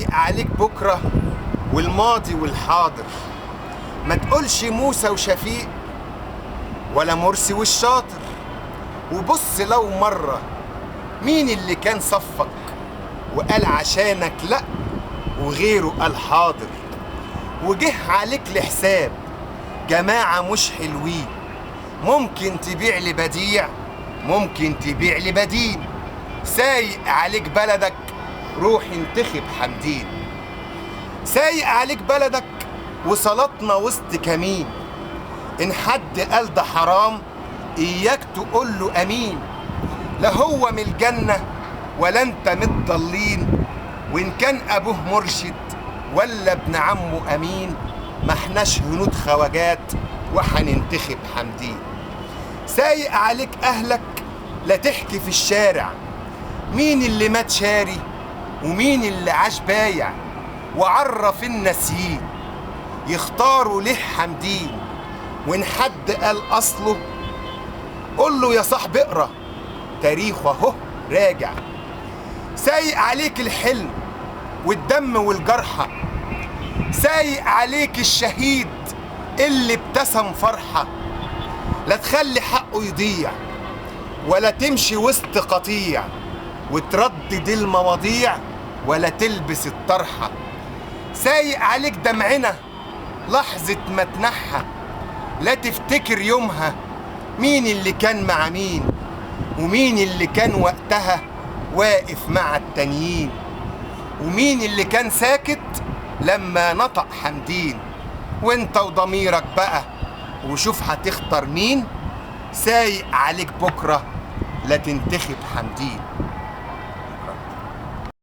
سايق عليك بكرة والماضي والحاضر، ما تقولش موسى وشفيق ولا مرسي والشاطر. وبص لو مرة مين اللي كان صفك وقال عشانك لأ وغيره قال حاضر. وجه عليك لحساب جماعة مش حلوين، ممكن تبيع لي بديع ممكن تبيع لي بديل. سايق عليك بلدك روح انتخب حمدين. سايق عليك بلدك وصلاتنا وسط كمين، إن حد قال ده حرام إياك تقول له أمين. لا هو من الجنة ولا أنت متضلين، وإن كان أبوه مرشد ولا ابن عمه أمين، ما احناش هنود خواجات وحننتخب حمدين. سايق عليك أهلك لا تحكي في الشارع مين اللي مات شاري ومين اللي عاش بايع، وعرف الناسيين يختاروا ليه حمدين. وإن حد قال أصله قول له يا صاحب اقرا تاريخه اهو راجع. سايق عليك الحلم والدم والجرحى، سايق عليك الشهيد اللي ابتسم فرحة. لا تخلي حقه يضيع ولا تمشي وسط قطيع، وتردد المواضيع ولا تلبس الطرحة. سايق عليك دمعنا لحظة ما تنحى، لا تفتكر يومها مين اللي كان مع مين ومين اللي كان وقتها واقف مع التانيين، ومين اللي كان ساكت لما نطق حمدين. وانت وضميرك بقى وشوف هتختار مين. سايق عليك بكرة لا تنتخب حمدين.